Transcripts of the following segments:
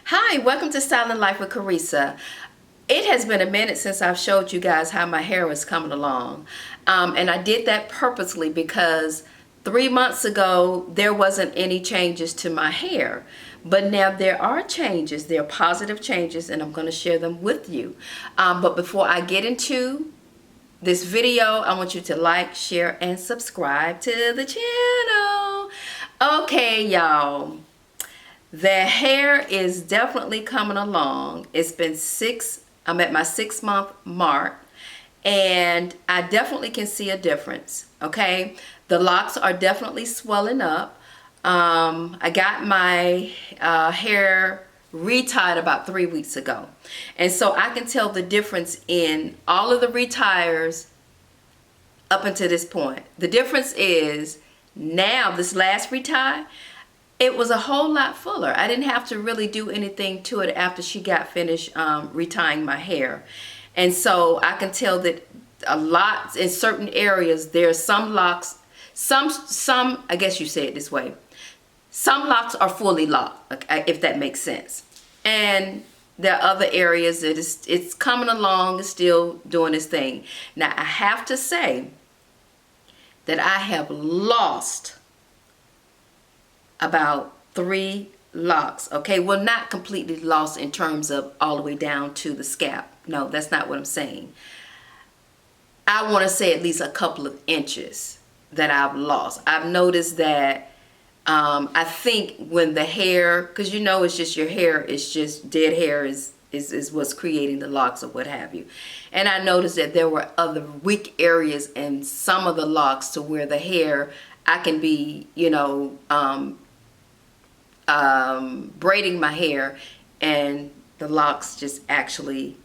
Hi, welcome to Styling Life with Carissa. It has been a minute since I've showed you guys how my hair was coming along. And I did that purposely because 3 months ago, there wasn't any changes to my hair. But now there are changes. There are positive changes, and I'm going to share them with you. But before I get into this video, I want you to like, share, and subscribe to the channel. Okay, y'all. The hair is definitely coming along. It's been I'm at my 6 month mark, and I definitely can see a difference. Okay, the locks are definitely swelling up. I got my hair retied about 3 weeks ago, and so I can tell the difference in all of the retires up until this point. The difference is now, this last retie, it was a whole lot fuller. I didn't have to really do anything to it after she got finished retying my hair. And so I can tell that a lot in certain areas, there's some locks, some, I guess you say it this way, some locks are fully locked, if that makes sense. And there are other areas that it's coming along, it's still doing its thing. Now I have to say that I have lost about 3 locks. Okay, well, not completely lost in terms of all the way down to the scalp. No, that's not what I'm saying. I want to say at least a couple of inches that I've lost. I've noticed that I think when the hair, because you know it's just your hair, it's just dead hair is what's creating the locks or what have you. And I noticed that there were other weak areas in some of the locks to where the hair, I can be, braiding my hair and the locks just actually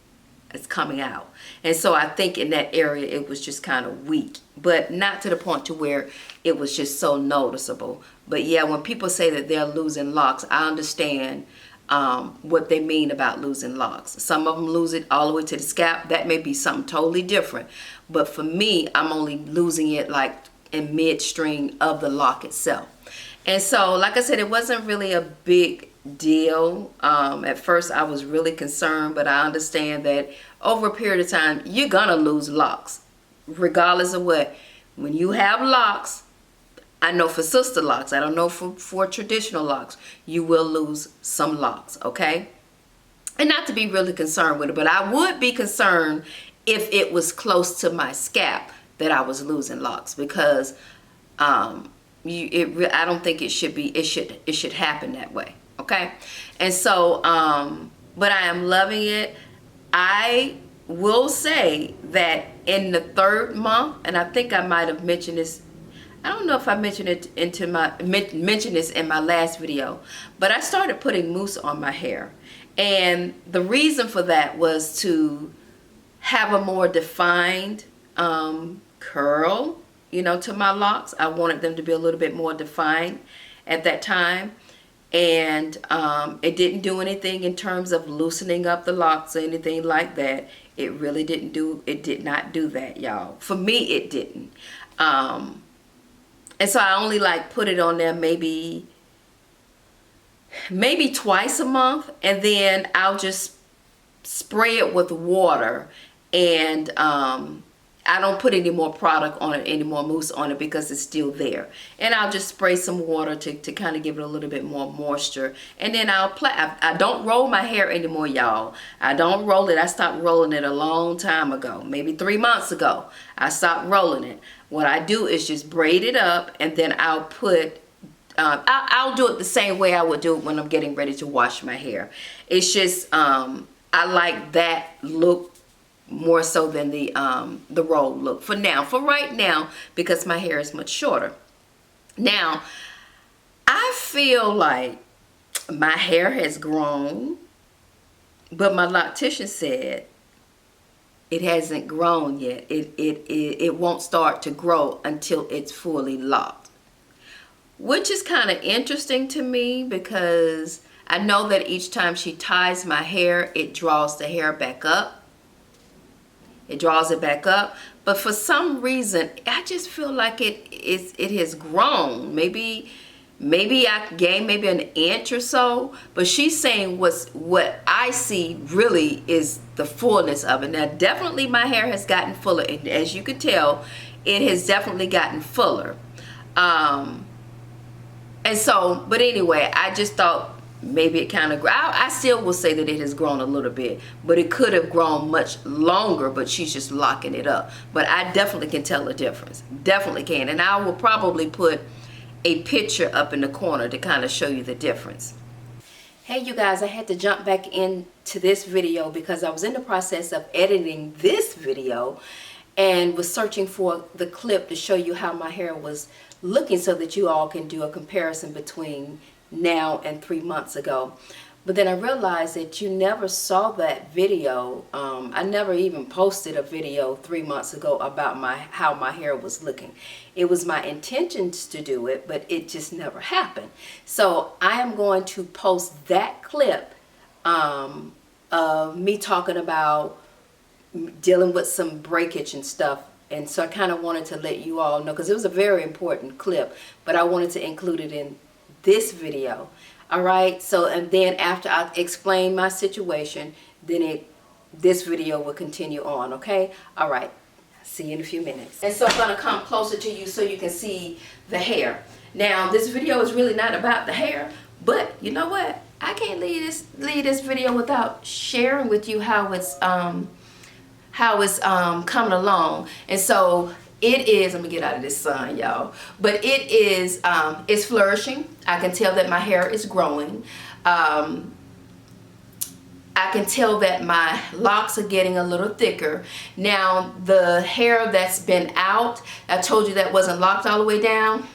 is coming out. And so I think in that area it was just kind of weak, but not to the point to where it was just so noticeable. But yeah, when people say that they're losing locks, I understand what they mean about losing locks. Some of them lose it all the way to the scalp. That may be something totally different. But for me, I'm only losing it like in midstream of the lock itself. And so, like I said, it wasn't really a big deal. At first, I was really concerned, but I understand that over a period of time, you're going to lose locks. Regardless of what. When you have locks, I know for Sisterlocks, I don't know for traditional locks, you will lose some locks, okay? And not to be really concerned with it, but I would be concerned if it was close to my scalp that I was losing locks, because I don't think it should be. It should happen that way. Okay, and so but I am loving it. I will say that in the 3rd month, and I think I might have mentioned this. I don't know if I mentioned it mentioned this in my last video, but I started putting mousse on my hair, and the reason for that was to have a more defined curl, to my locks. I wanted them to be a little bit more defined at that time. And it didn't do anything in terms of loosening up the locks or anything like that. It really did not do that, y'all. For me, it didn't. And so I only put it on there maybe twice a month, and then I'll just spray it with water, and I don't put any more product on it, any more mousse on it, because it's still there. And I'll just spray some water to kind of give it a little bit more moisture. And then I'll I don't roll my hair anymore, y'all. I don't roll it. I stopped rolling it a long time ago, maybe 3 months ago. I stopped rolling it. What I do is just braid it up, and then I'll put I'll do it the same way I would do it when I'm getting ready to wash my hair. It's just I like that look more so than the roll look for right now, because my hair is much shorter. Now, I feel like my hair has grown, but my loctician said it hasn't grown yet. It won't start to grow until it's fully locked, which is kind of interesting to me, because I know that each time she ties my hair, it draws the hair back up. It draws it back up, but for some reason, I just feel like it has grown. Maybe Maybe I gained maybe an inch or so, but she's saying what I see really is the fullness of it. Now, definitely my hair has gotten fuller, and as you can tell, it has definitely gotten fuller. And so, but anyway, I just thought maybe it kind of, I still will say that it has grown a little bit, but it could have grown much longer, but she's just locking it up. But I definitely can tell the difference. Definitely can. And I will probably put a picture up in the corner to kind of show you the difference. Hey you guys, I had to jump back into this video because I was in the process of editing this video and was searching for the clip to show you how my hair was looking so that you all can do a comparison between now and 3 months ago. But then I realized that you never saw that video. I never even posted a video 3 months ago about how my hair was looking. It was my intentions to do it, but it just never happened. So I am going to post that clip of me talking about dealing with some breakage and stuff. And so I kind of wanted to let you all know, because it was a very important clip, but I wanted to include it in this video. All right, so and then after I explain my situation, then this video will continue on. Okay, all right, see you in a few minutes. And so I'm going to come closer to you so you can see the hair. Now this video is really not about the hair, but you know what, I can't leave this video without sharing with you how it's coming along. And so it is, let me get out of this sun, y'all, but it is, it's flourishing. I can tell that my hair is growing. I can tell that my locks are getting a little thicker. Now, the hair that's been out, I told you that wasn't locked all the way down.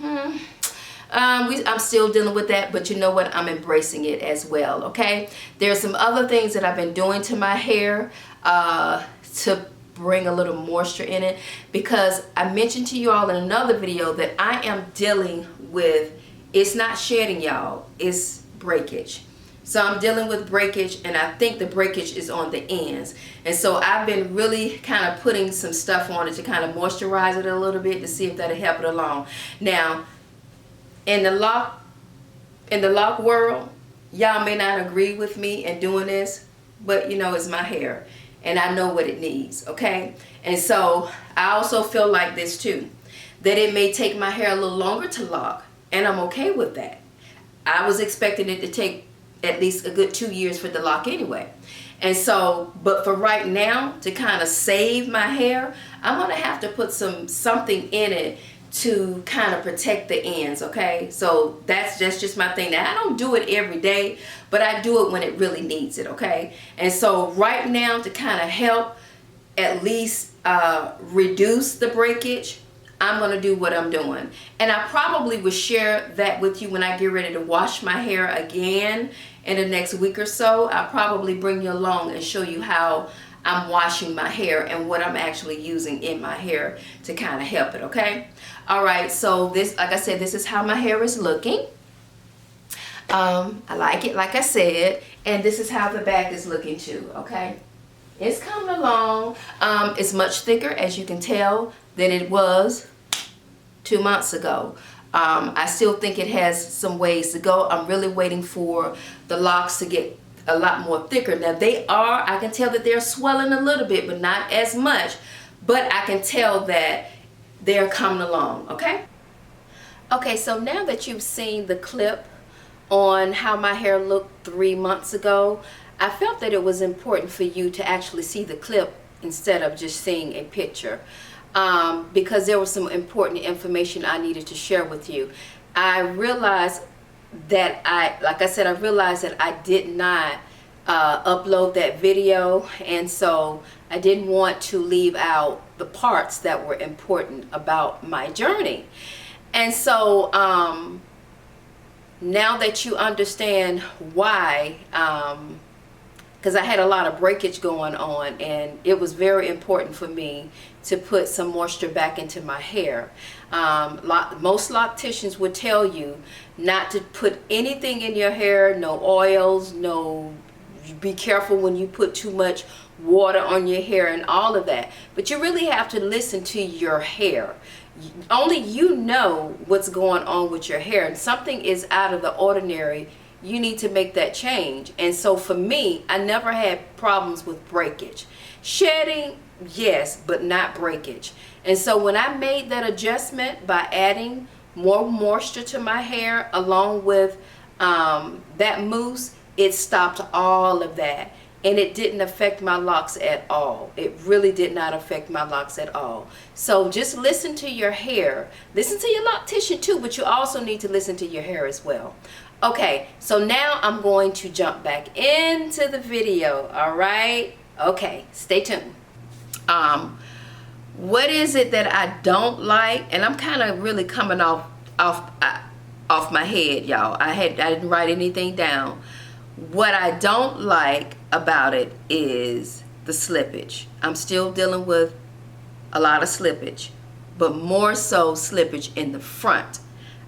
I'm still dealing with that, but you know what? I'm embracing it as well, okay? There's some other things that I've been doing to my hair to bring a little moisture in it, because I mentioned to you all in another video that I am dealing with, it's not shedding, y'all, it's breakage. So I'm dealing with breakage, and I think the breakage is on the ends. And so I've been really kind of putting some stuff on it to kind of moisturize it a little bit to see if that'll help it along. Now, in the lock world, y'all may not agree with me in doing this, but you know, it's my hair and I know what it needs, okay? And so I also feel like this too, that it may take my hair a little longer to lock, and I'm okay with that. I was expecting it to take at least a good 2 years for the lock anyway. And so, but for right now, to kind of save my hair, I'm gonna have to put something in it to kind of protect the ends, okay? So that's just my thing. Now, I don't do it every day, but I do it when it really needs it, okay? And so right now, to kind of help at least reduce the breakage, I'm going to do what I'm doing. And I probably will share that with you when I get ready to wash my hair again in the next week or so. I'll probably bring you along and show you how I'm washing my hair and what I'm actually using in my hair to kind of help it, okay? All right, so this, like I said, this is how my hair is looking. I like it, like I said, and this is how the back is looking too, okay? It's coming along. It's much thicker, as you can tell, than it was 2 months ago. I still think it has some ways to go. I'm really waiting for the locks to get a lot more thicker. Now I can tell that they're swelling a little bit, but not as much. But I can tell that they're coming along, okay? Okay, so now that you've seen the clip on how my hair looked 3 months ago, I felt that it was important for you to actually see the clip instead of just seeing a picture, because there was some important information I needed to share with you. I realized that like I said, I realized that I did not upload that video, and so I didn't want to leave out the parts that were important about my journey. And so now that you understand why, because I had a lot of breakage going on, and it was very important for me to put some moisture back into my hair. Most locticians would tell you not to put anything in your hair, no oils, be careful when you put too much water on your hair and all of that. But you really have to listen to your hair. Only you know what's going on with your hair, and something is out of the ordinary. You need to make that change. And so for me, I never had problems with breakage. Shedding, yes, but not breakage. And so when I made that adjustment by adding more moisture to my hair along with that mousse, it stopped all of that. And it didn't affect my locks at all. It really did not affect my locks at all. So just listen to your hair. Listen to your loctician too, but you also need to listen to your hair as well. Okay, so now I'm going to jump back into the video, all right? Okay, stay tuned. What is it that I don't like? And I'm kind of really coming off my head, y'all. I didn't write anything down. What I don't like about it is the slippage. I'm still dealing with a lot of slippage, but more so slippage in the front.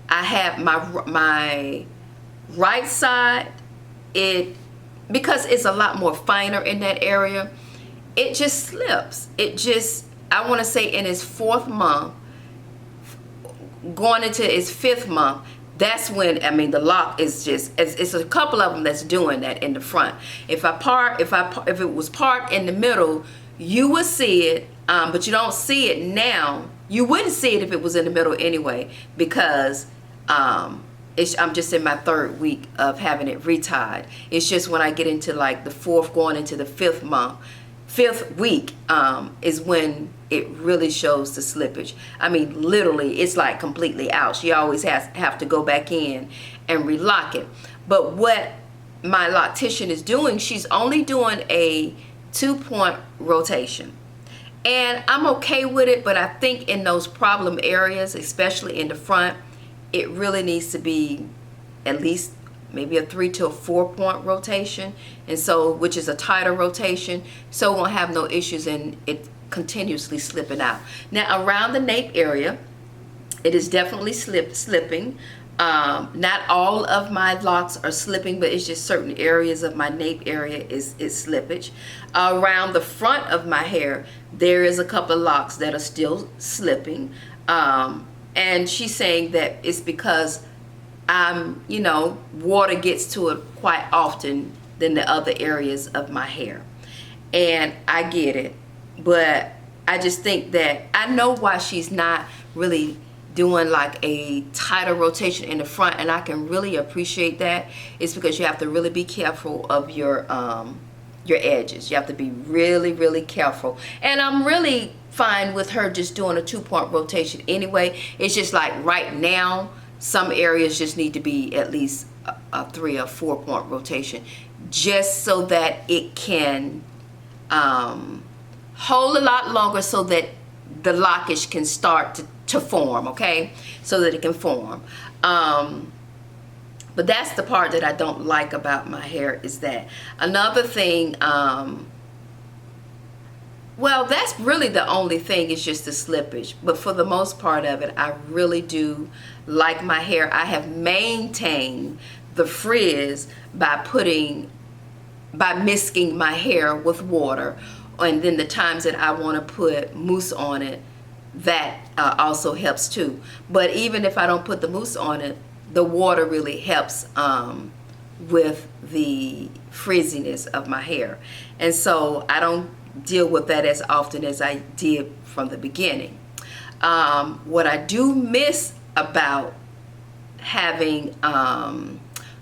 I have my right side, because it's a lot more finer in that area, it just slips. I want to say in its 4th month, going into its 5th month, that's when, I mean, the lock is just, it's a couple of them that's doing that in the front. If it was part in the middle, you would see it, but you don't see it now. You wouldn't see it if it was in the middle anyway, because I'm just in my 3rd week of having it retied. It's just when I get into like the 4th, going into the 5th week, is when it really shows the slippage. I mean, literally, it's like completely out. She always have to go back in and relock it. But what my loctician is doing, she's only doing a 2-point rotation. And I'm okay with it, but I think in those problem areas, especially in the front, it really needs to be at least maybe a 3 to a 4-point rotation, and so, which is a tighter rotation, so we won't have no issues in it continuously slipping out. Now around the nape area, it is definitely slipping. Not all of my locks are slipping, but it's just certain areas of my nape area is slippage. Around the front of my hair, there is a couple of locks that are still slipping, and she's saying that it's because water gets to it quite often than the other areas of my hair. And I get it, but I just think that I know why she's not really doing like a tighter rotation in the front, and I can really appreciate that. It's because you have to really be careful of your edges. You have to be really, really careful. And I'm really fine with her just doing a 2-point rotation anyway. It's just like right now, some areas just need to be at least a 3 or 4-point rotation, just so that it can hold a lot longer, so that the lockage can start to form, okay? So that it can form. But that's the part that I don't like about my hair, is that. Another thing, well, that's really the only thing, is just the slippage. But for the most part of it, I really do like my hair. I have maintained the frizz by misting my hair with water. And then the times that I want to put mousse on it, that also helps too. But even if I don't put the mousse on it, the water really helps with the frizziness of my hair. And so I don't deal with that as often as I did from the beginning. What I do miss about having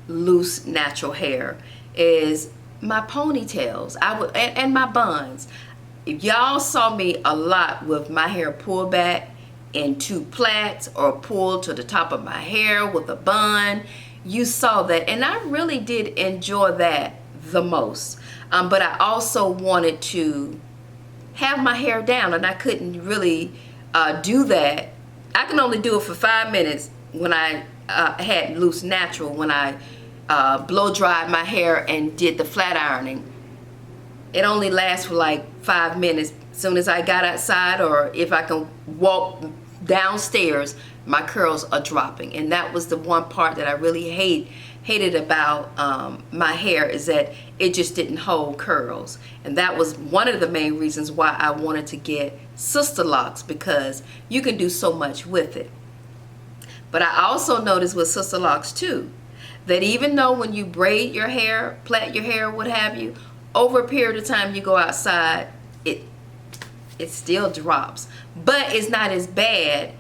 loose natural hair is my ponytails. And my buns. If y'all saw me a lot with my hair pulled back into plaits or pulled to the top of my hair with a bun, you saw that, and I really did enjoy that the most. But I also wanted to have my hair down, and I couldn't really do that. I can only do it for 5 minutes when I had loose natural, when I blow dried my hair and did the flat ironing. It only lasts for like 5 minutes. As soon as I got outside, or if I can walk downstairs, my curls are dropping. And that was the one part that I really hated about my hair is that it just didn't hold curls. And that was one of the main reasons why I wanted to get Sisterlocks, because you can do so much with it. But I also noticed with Sisterlocks too, that even though when you braid your hair, plait your hair, what have you, over a period of time you go outside, it still drops. But it's not as bad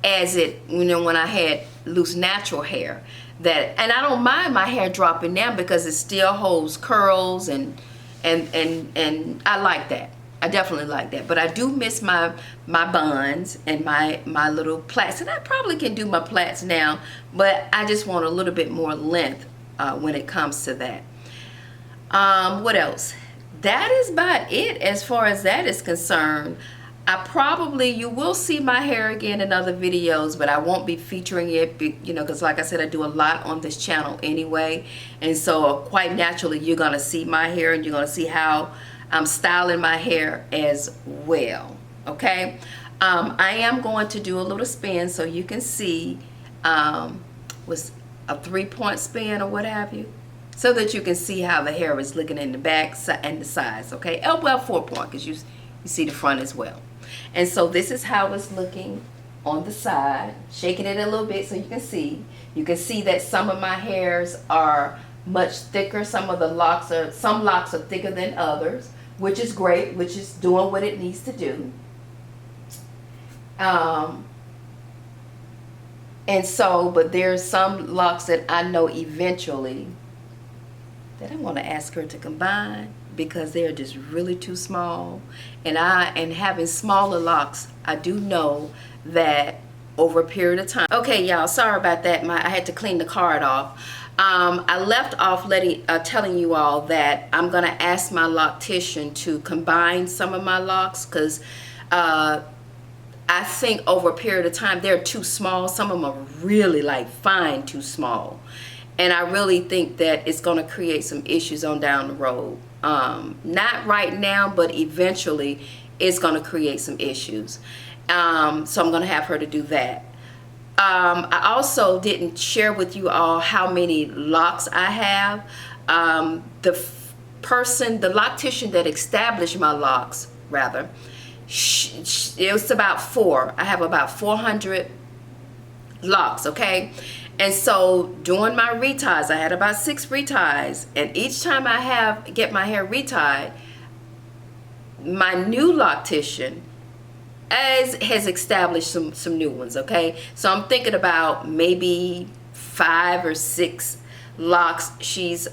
as it, you know, when I had loose natural hair. And I don't mind my hair dropping now because it still holds curls, and I like that. I definitely like that. But I do miss my buns and my little plaits. And I probably can do my plaits now, but I just want a little bit more length when it comes to that. What else? That is about it as far as that is concerned. You will see my hair again in other videos, but I won't be featuring it, you know, because like I said, I do a lot on this channel anyway. And so quite naturally, you're going to see my hair, and you're going to see how I'm styling my hair as well. Okay. I am going to do a little spin so you can see with a 3-point spin or what have you, so that you can see how the hair is looking in the back and the sides. Okay. Oh, well, 4-point, because you see the front as well. And so this is how it's looking on the side, shaking it a little bit so you can see. You can see that some of my hairs are much thicker. Some locks are thicker than others, which is great, which is doing what it needs to do. And so, but there's some locks that I know eventually that I'm going to ask her to combine, because they're just really too small. And having smaller locks, I do know that over a period of time. Okay, y'all, sorry about that. I had to clean the card off. I left off telling you all that I'm going to ask my loctician to combine some of my locks, because I think over a period of time they're too small. Some of them are really like fine too small. And I really think that it's going to create some issues on down the road. Not right now, but eventually it's going to create some issues. So I'm going to have her to do that. I also didn't share with you all how many locks I have. The loctician that established my locks, rather, it was about 4. I have about 400 locks, okay? And so during my reties, I had about 6 reties, and each time I get my hair retied, my new loctician has established some new ones, okay? So I'm thinking about maybe 5 or 6 locks she's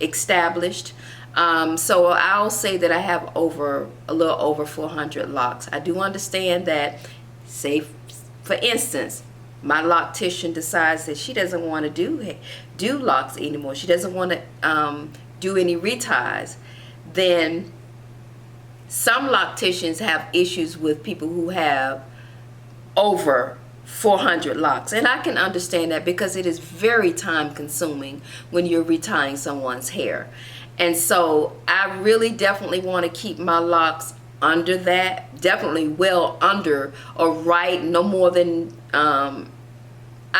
established. So I'll say that I have a little over 400 locks. I do understand that, say for instance, my loctician decides that she doesn't want to do locks anymore. She doesn't want to do any reties. Then some locticians have issues with people who have over 400 locks. And I can understand that, because it is very time consuming when you're retying someone's hair. And so I really definitely want to keep my locks under that, definitely well under, or right, no more than I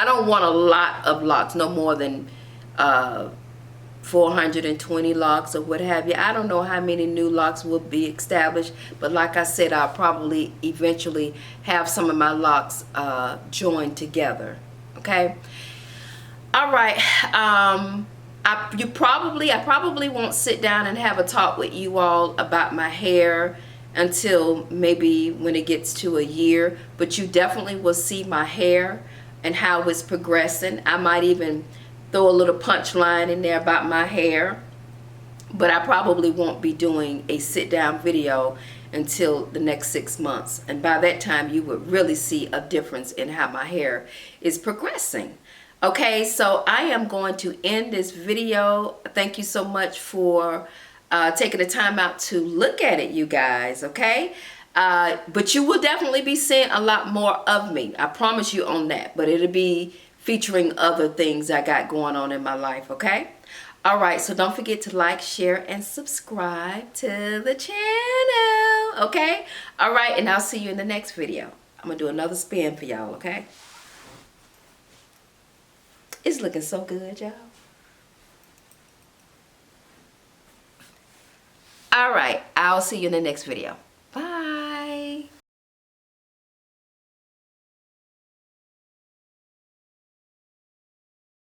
don't want a lot of locks, no more than 420 locks or what have you. I don't know how many new locks will be established, but like I said, I'll probably eventually have some of my locks joined together. Okay. All right. I probably won't sit down and have a talk with you all about my hair until maybe when it gets to a year, but you definitely will see my hair and how it's progressing. I might even throw a little punchline in there about my hair, but I probably won't be doing a sit down video until the next 6 months, and by that time you would really see a difference in how my hair is progressing. Okay, so I am going to end this video. Thank you so much for taking the time out to look at it, you guys. Okay, but you will definitely be seeing a lot more of me, I promise you on that. But it'll be featuring other things I got going on in my life. Okay, all right, so don't forget to like, share, and subscribe to the channel. Okay, all right, and I'll see you in the next video. I'm gonna do another spin for y'all. Okay, it's looking so good, y'all. All right, I'll see you in the next video.